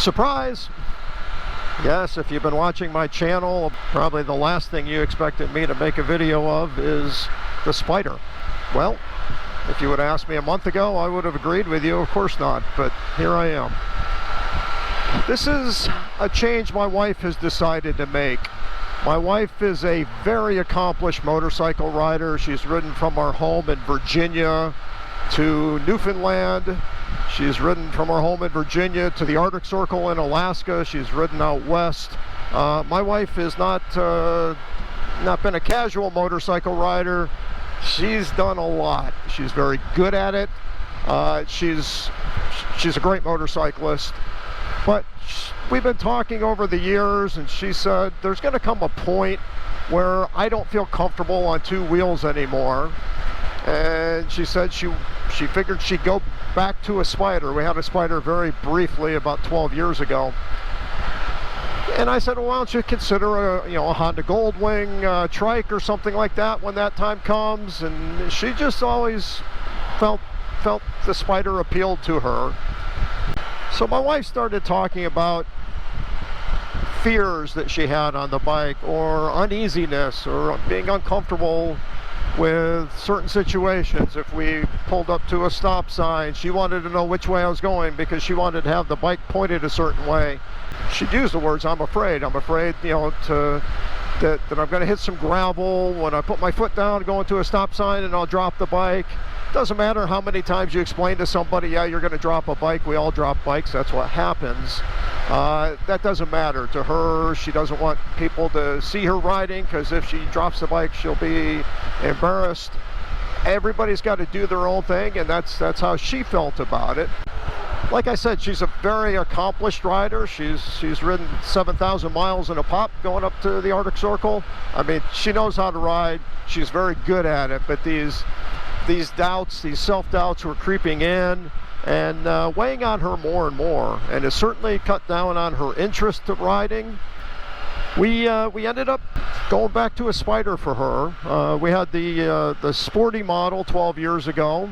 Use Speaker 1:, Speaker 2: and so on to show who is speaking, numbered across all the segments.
Speaker 1: Surprise! Yes, if you've been watching my channel, probably the last thing you expected me to make a video of is the Spyder. Well, if you would have asked me a month ago, I would have agreed with you. Of course not, but here I am. This is a change my wife has decided to make. My wife is a very accomplished motorcycle rider. She's ridden from our home in Virginia to Newfoundland. She's ridden from our home in Virginia to the Arctic Circle in Alaska. She's ridden out west. My wife has not been a casual motorcycle rider. She's done a lot. She's very good at it. She's a great motorcyclist. But we've been talking over the years, and she said there's going to come a point where I don't feel comfortable on two wheels anymore. And she said she figured she'd go back to a Spyder. We had a Spyder very briefly about 12 years ago. And I said, well, why don't you consider a Honda Goldwing trike or something like that when that time comes? And she just always felt the Spyder appealed to her. So my wife started talking about fears that she had on the bike, or uneasiness, or being uncomfortable with certain situations. If we pulled up to a stop sign, she wanted to know which way I was going because she wanted to have the bike pointed a certain way. She'd use the words, I'm afraid, that I'm going to hit some gravel when I put my foot down going to a stop sign, and I'll drop the bike. Doesn't matter how many times you explain to somebody, yeah, you're going to drop a bike. We all drop bikes. That's what happens. That doesn't matter to her. She doesn't want people to see her riding, because if she drops the bike, she'll be embarrassed. Everybody's got to do their own thing, and that's how she felt about it. Like I said, she's a very accomplished rider. She's ridden 7,000 miles in a pop going up to the Arctic Circle. I mean, she knows how to ride. She's very good at it, but these doubts, these self-doubts were creeping in and weighing on her more and more, and it certainly cut down on her interest of riding. We ended up going back to a Spyder for her. We had the sporty model 12 years ago,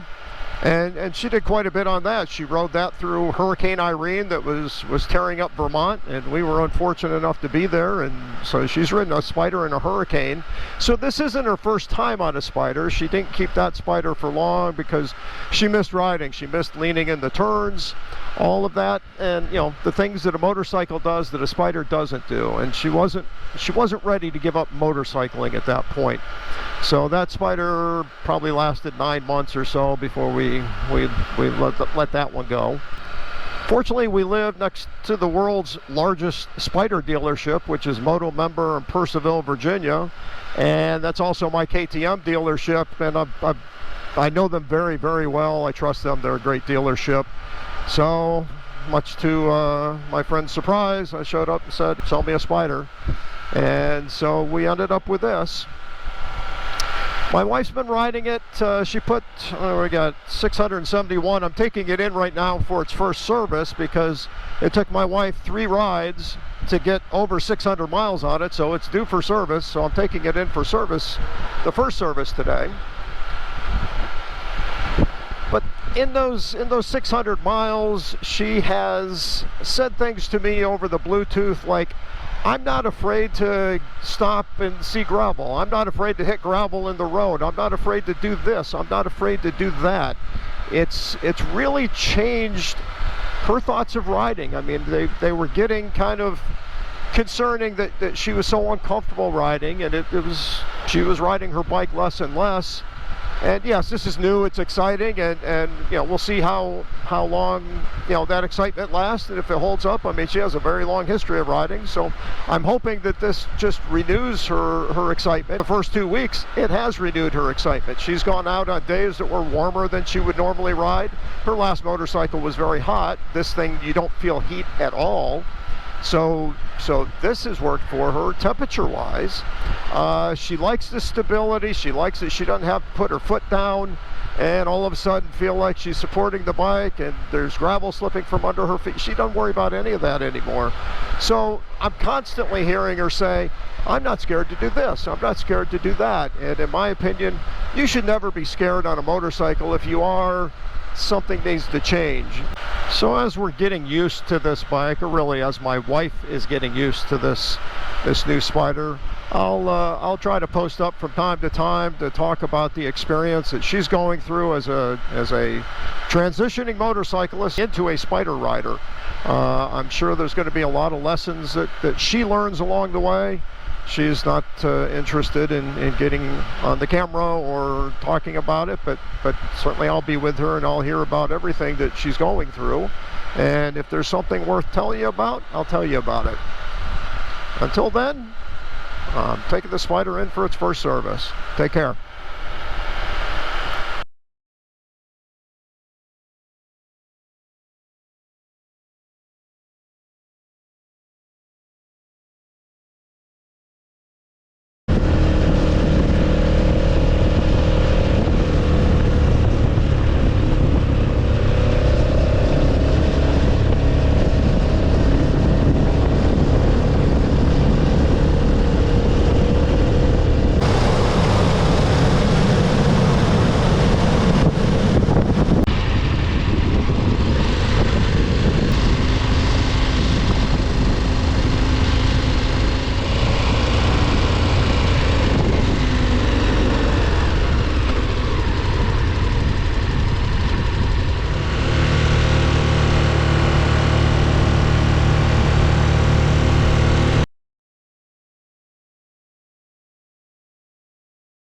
Speaker 1: and she did quite a bit on that. She rode that through Hurricane Irene that was tearing up Vermont, and we were unfortunate enough to be there, and so she's ridden a Spyder in a hurricane. So this isn't her first time on a Spyder. She didn't keep that Spyder for long because she missed riding. She missed leaning in the turns, all of that, and the things that a motorcycle does that a Spyder doesn't do. And she wasn't ready to give up motorcycling at that point. So that Spyder probably lasted 9 months or so before we let that one go. Fortunately, we live next to the world's largest Spyder dealership, which is Moto Member in Purcellville, Virginia, and that's also my KTM dealership, and I know them very, very well. I trust them. They're a great dealership. So, much to my friend's surprise, I showed up and said, sell me a Spyder. And so we ended up with this. My wife's been riding it. She put, we got 671. I'm taking it in right now for its first service because it took my wife 3 rides to get over 600 miles on it, so it's due for service. So I'm taking it in for service, the first service today. But in those 600 miles, she has said things to me over the Bluetooth like, I'm not afraid to stop and see gravel. I'm not afraid to hit gravel in the road. I'm not afraid to do this. I'm not afraid to do that. It's really changed her thoughts of riding. I mean, they were getting kind of concerning that she was so uncomfortable riding, and she was riding her bike less and less. And yes, this is new, it's exciting, and we'll see how long that excitement lasts and if it holds up. I mean, she has a very long history of riding, so I'm hoping that this just renews her excitement. The first 2 weeks, it has renewed her excitement. She's gone out on days that were warmer than she would normally ride. Her last motorcycle was very hot. This thing, you don't feel heat at all. So this has worked for her temperature-wise. She likes the stability. She likes that she doesn't have to put her foot down and all of a sudden feel like she's supporting the bike and there's gravel slipping from under her feet. She doesn't worry about any of that anymore. So I'm constantly hearing her say, I'm not scared to do this. I'm not scared to do that. And in my opinion, you should never be scared on a motorcycle. If you are, something needs to change. So as we're getting used to this bike, or really as my wife is getting used to this new Spyder, I'll try to post up from time to time to talk about the experience that she's going through as a transitioning motorcyclist into a Spyder rider. I'm sure there's going to be a lot of lessons that she learns along the way. She's not interested in getting on the camera or talking about it, but certainly I'll be with her and I'll hear about everything that she's going through. And if there's something worth telling you about, I'll tell you about it. Until then, I'm taking the Spyder in for its first service. Take care.